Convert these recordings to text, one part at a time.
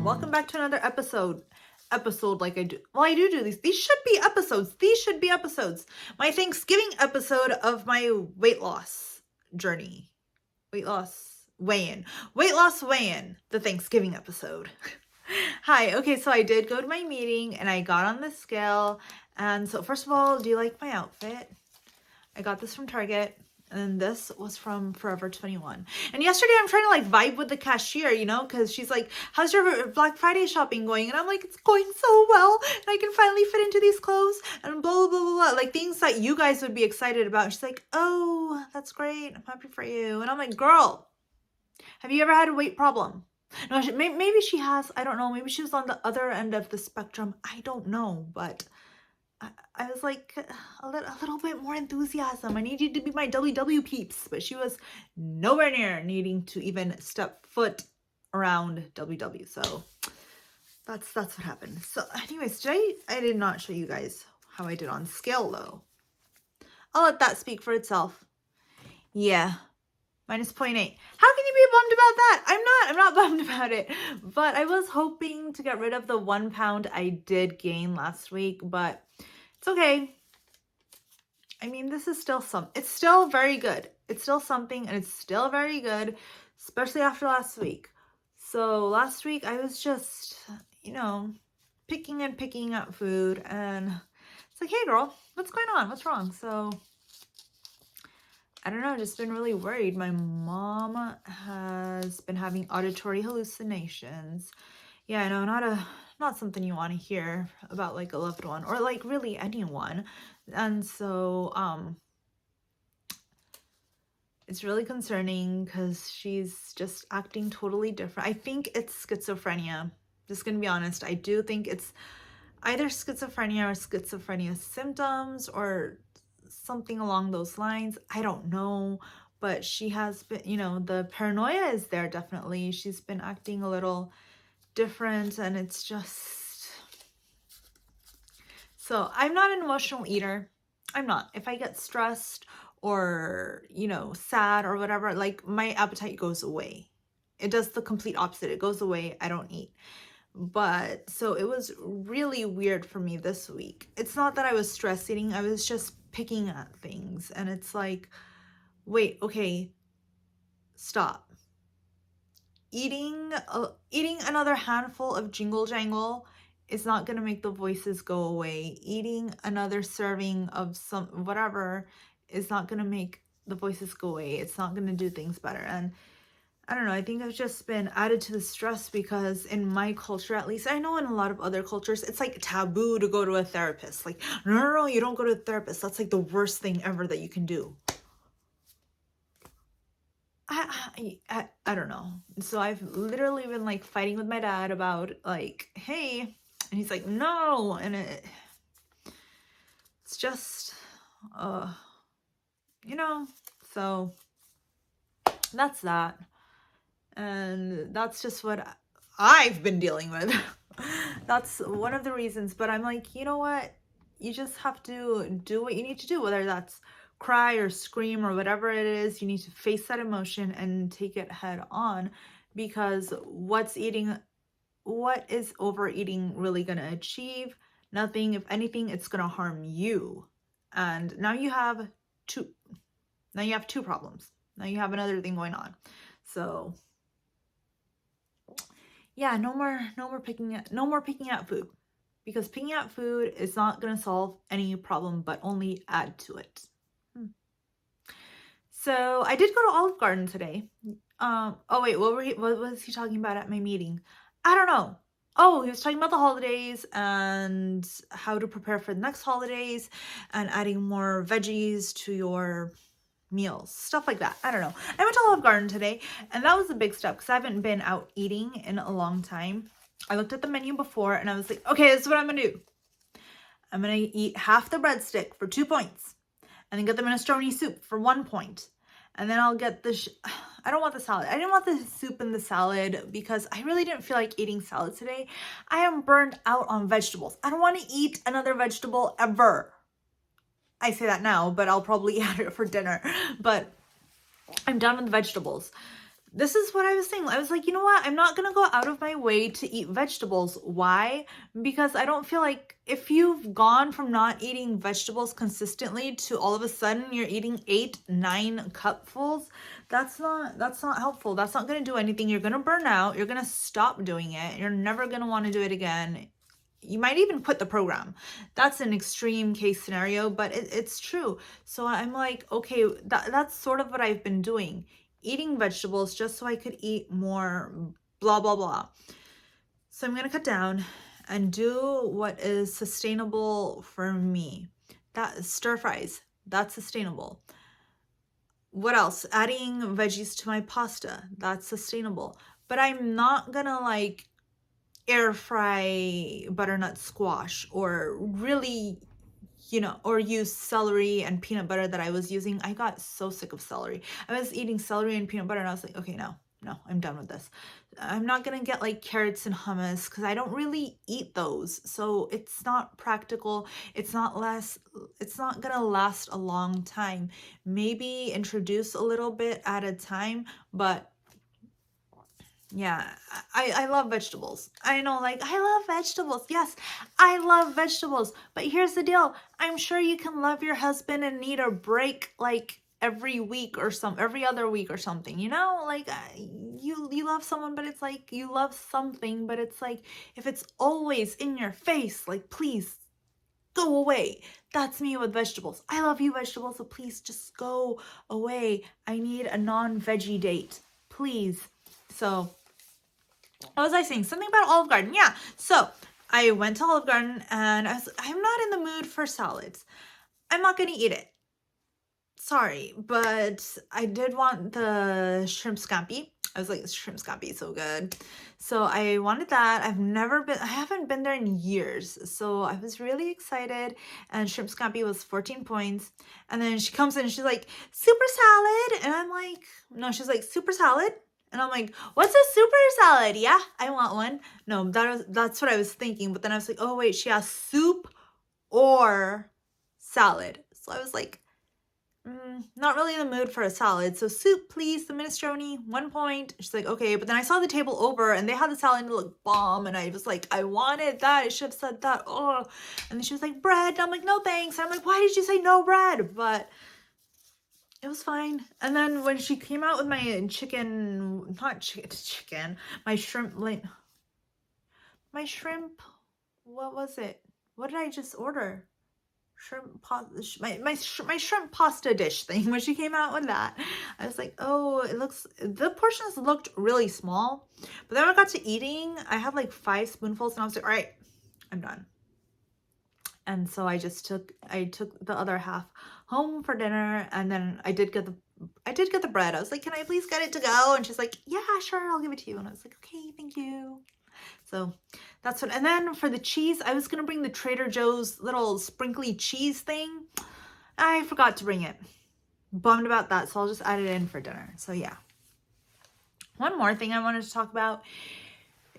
Welcome back to another episode. Like I do. Well, I do these. These should be episodes. My Thanksgiving episode of my weight loss journey. Weight loss weigh-in. The Thanksgiving episode. Hi. Okay, so I did go to my meeting and I got on the scale. And so first of all, do you like my outfit? I got this from Target. And this was from Forever 21. And yesterday I'm trying to like vibe with the cashier, because she's like, how's your Black Friday shopping going? And I'm like, it's going so well. And I can finally fit into these clothes and blah, blah, blah, blah. Like things that you guys would be excited about. And she's like, oh, that's great. I'm happy for you. And I'm like, girl, have you ever had a weight problem? No, maybe she has. I don't know. Maybe she was on the other end of the spectrum. I don't know. But I was like, a little bit more enthusiasm. I need you to be my WW peeps. But she was nowhere near needing to even step foot around WW. So that's what happened. So anyways, I did not show you guys how I did on scale though. I'll let that speak for itself. Yeah, minus 0.8. How can you be bummed about that? I'm not bummed about it. But I was hoping to get rid of the 1 pound I did gain last week, but it's okay. I mean, this is still it's still very good. It's still something and it's still very good, especially after last week. So last week I was just, picking at food and it's like, hey girl, what's going on? What's wrong? So I don't know, just been really worried. My mom has been having auditory hallucinations. Yeah, I know, not something you want to hear about like a loved one or like really anyone. And so it's really concerning because she's just acting totally different. I think it's schizophrenia. Just gonna be honest. I do think it's either schizophrenia or schizophrenia symptoms or something along those lines. I don't know, but she has been, the paranoia is there definitely. She's been acting a little different and it's just, so I'm not an emotional eater. I'm not. If I get stressed or sad or whatever, like my appetite goes away. It does the complete opposite. It goes away. I don't eat. But so it was really weird for me this week. It's not that I was stress eating. I was just picking at things and it's like, wait, okay, stop. Eating another handful of jingle jangle is not going to make the voices go away. Eating another serving of some whatever is not going to make the voices go away. It's not going to do things better. And I don't know, I think I've just been added to the stress because in my culture, at least, I know in a lot of other cultures, it's like taboo to go to a therapist. Like, no, you don't go to a therapist. That's like the worst thing ever that you can do. I don't know. So I've literally been like fighting with my dad about like, hey, and he's like, no. And it's just, so that's that. And that's just what I've been dealing with. That's one of the reasons. But I'm like, you know what? You just have to do what you need to do, whether that's cry or scream or whatever it is. You need to face that emotion and take it head on, because what is overeating really going to achieve? Nothing. If anything, it's going to harm you. And now you have two problems. Now you have another thing going on. So yeah, no more picking at food, because picking at food is not going to solve any problem but only add to it. So I did go to Olive Garden today. Oh wait, what was he talking about at my meeting? I don't know. Oh, he was talking about the holidays and how to prepare for the next holidays and adding more veggies to your meals, stuff like that. I don't know. I went to Olive Garden today and that was a big step because I haven't been out eating in a long time. I looked at the menu before and I was like, okay, this is what I'm gonna do. I'm gonna eat half the breadstick for 2 points and then get the minestrone soup for 1 point. And then I'll get I don't want the salad. I didn't want the soup and the salad because I really didn't feel like eating salad today. I am burned out on vegetables. I don't want to eat another vegetable ever. I say that now, but I'll probably add it for dinner. But I'm done with vegetables. This is what I was saying. I was like, you know what? I'm not going to go out of my way to eat vegetables. Why? Because I don't feel like if you've gone from not eating vegetables consistently to all of a sudden you're eating 8-9 cupfuls, that's not helpful. That's not going to do anything. You're going to burn out. You're going to stop doing it. You're never going to want to do it again. You might even quit the program. That's an extreme case scenario, but it's true. So I'm like, okay, that's sort of what I've been doing. Eating vegetables just so I could eat more, blah, blah, blah. So I'm going to cut down and do what is sustainable for me. That stir fries, that's sustainable. What else? Adding veggies to my pasta, that's sustainable. But I'm not going to like air fry butternut squash or really, or use celery and peanut butter that I was using. I got so sick of celery. I was eating celery and peanut butter and I was like, okay, no, I'm done with this. I'm not going to get like carrots and hummus because I don't really eat those. So it's not practical. It's not going to last a long time. Maybe introduce a little bit at a time, but yeah, I love vegetables. I know, like, I love vegetables. Yes, I love vegetables. But here's the deal. I'm sure you can love your husband and need a break like every week or every other week or something, like you love someone, but it's like you love something, but it's like if it's always in your face, like, please go away. That's me with vegetables. I love you, vegetables, so please just go away. I need a non-veggie date, please. So what was I saying? Something about Olive Garden. Yeah. So I went to Olive Garden and I'm not in the mood for salads. I'm not going to eat it. Sorry, but I did want the shrimp scampi. I was like, shrimp scampi is so good. So I wanted that. I haven't been there in years. So I was really excited. And shrimp scampi was 14 points. And then she comes in and she's like, super salad. And I'm like, no, she's like, super salad. And I'm like, what's a super salad? Yeah, I want one. No, that's what I was thinking. But then I was like, oh, wait, she has soup or salad. So I was like, not really in the mood for a salad. So soup, please. The minestrone, 1 point. She's like, okay. But then I saw the table over and they had the salad and it looked bomb. And I was like, I wanted that. I should have said that. Oh. And then she was like, bread. And I'm like, no, thanks. And I'm like, why did you say no bread? But it was fine. And then when she came out with my my shrimp, what was it? What did I just order? My shrimp pasta dish thing. When she came out with that, I was like, oh, the portions looked really small. But then when I got to eating, I had like 5 spoonfuls and I was like, all right, I'm done. And so I took the other half home for dinner, and then I did get the bread. I was like, can I please get it to go? And she's like, yeah, sure, I'll give it to you. And I was like, okay, thank you. So that's what, and then for the cheese, I was going to bring the Trader Joe's little sprinkly cheese thing. I forgot to bring it. Bummed about that. So I'll just add it in for dinner. So yeah. One more thing I wanted to talk about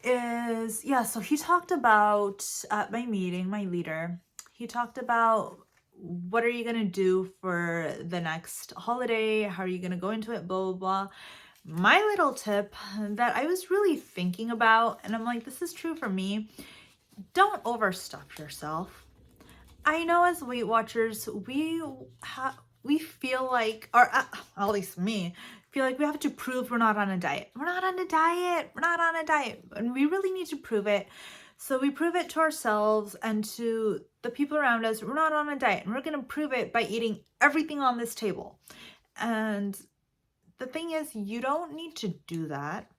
is, so he talked about at my meeting, my leader, he talked about what are you going to do for the next holiday? How are you going to go into it? Blah, blah, blah. My little tip that I was really thinking about, and I'm like, this is true for me. Don't overstuff yourself. I know as Weight Watchers, we feel like, or at least me, feel like we have to prove we're not on a diet. We're not on a diet. And we really need to prove it. So we prove it to ourselves and to the people around us. We're not on a diet. And we're going to prove it by eating everything on this table. And the thing is, you don't need to do that.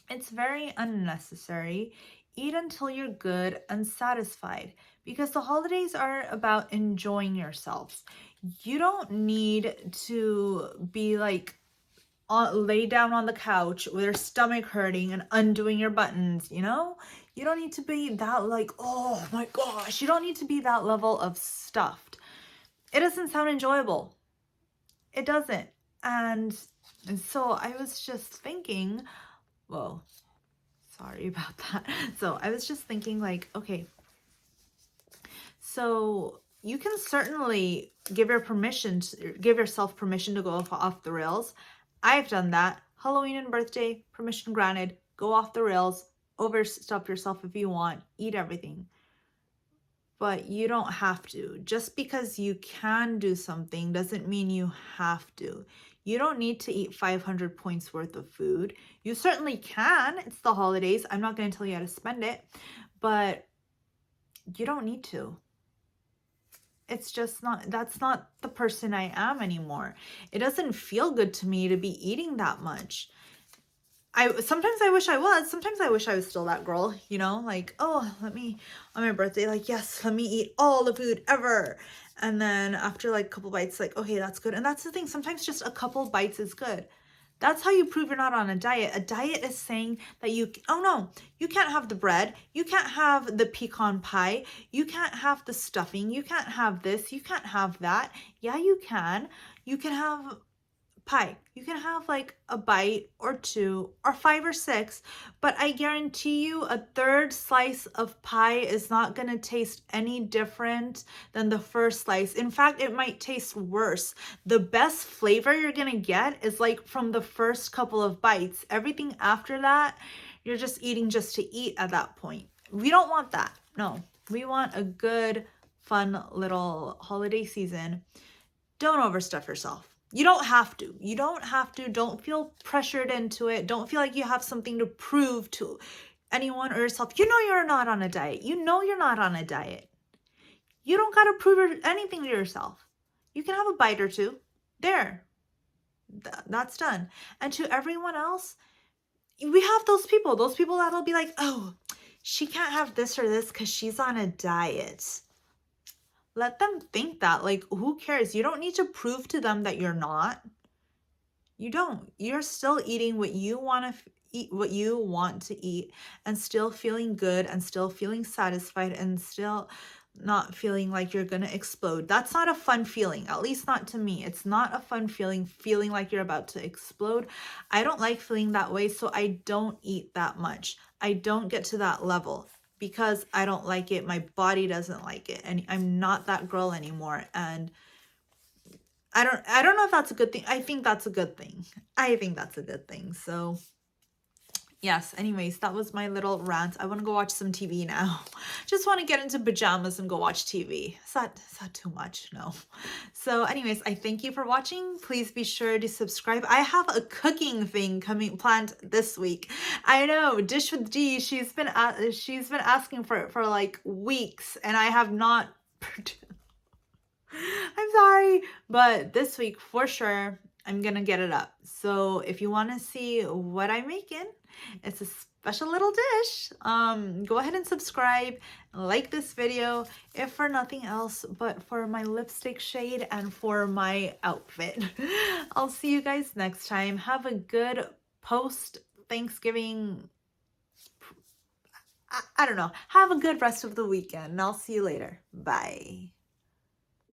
It's very unnecessary. Eat until you're good and satisfied, because the holidays are about enjoying yourself. You don't need to be like lay down on the couch with your stomach hurting and undoing your buttons, You don't need to be that like, oh my gosh, you don't need to be that level of stuffed. It doesn't sound enjoyable. It doesn't. And so I was just thinking, whoa, sorry about that. So I was just thinking like, okay, so you can certainly give yourself permission to go off the rails. I've done that. Halloween and birthday, permission granted. Go off the rails, overstuff yourself if you want, eat everything. But you don't have to. Just because you can do something doesn't mean you have to. You don't need to eat 500 points worth of food. You certainly can. It's the holidays. I'm not going to tell you how to spend it, but you don't need to. It's just not, that's not the person I am anymore. It doesn't feel good to me to be eating that much. Sometimes I wish I was. Sometimes I wish I was still that girl, you know, like, oh, let me, on my birthday, like, yes, let me eat all the food ever. And then after like a couple bites, like, okay, that's good. And that's the thing. Sometimes just a couple bites is good. That's how you prove you're not on a diet. A diet is saying that oh no, you can't have the bread. You can't have the pecan pie. You can't have the stuffing. You can't have this. You can't have that. Yeah, you can. You can have pie. You can have like a bite or two or 5 or 6, but I guarantee you a third slice of pie is not going to taste any different than the first slice. In fact, it might taste worse. The best flavor you're going to get is like from the first couple of bites. Everything after that, you're just eating just to eat at that point. We don't want that. No, we want a good, fun little holiday season. Don't overstuff yourself. You don't have to. You don't have to. Don't feel pressured into it. Don't feel like you have something to prove to anyone or yourself. You know you're not on a diet. You know you're not on a diet. You don't got to prove anything to yourself. You can have a bite or two. There. That's done. And to everyone else, we have those people that'll be like, oh, she can't have this or this because she's on a diet. Let them think that. Like, who cares? You don't need to prove to them that you're not. You don't. You're still eating what you want to eat, what you want to eat, and still feeling good and still feeling satisfied and still not feeling like you're going to explode. That's not a fun feeling, at least not to me. It's not a fun feeling like you're about to explode. I don't like feeling that way, so I don't eat that much. I don't get to that level. Because I don't like it, my body doesn't like it, and I'm not that girl anymore. And I don't know if that's a good thing. I think that's a good thing. So yes, anyways, that was my little rant. I want to go watch some TV now. Just want to get into pajamas and go watch TV. Is that too much? No. So anyways, I thank you for watching. Please be sure to subscribe. I have a cooking thing planned this week. I know, Dish with D, she's been asking for it for like weeks, and I have not I'm sorry, but this week for sure I'm gonna get it up. So if you want to see what I'm making, it's a special little dish. Go ahead and subscribe, like this video, if for nothing else but for my lipstick shade and for my outfit. I'll see you guys next time. Have a good post-Thanksgiving, I don't know, have a good rest of the weekend, and I'll see you later. Bye.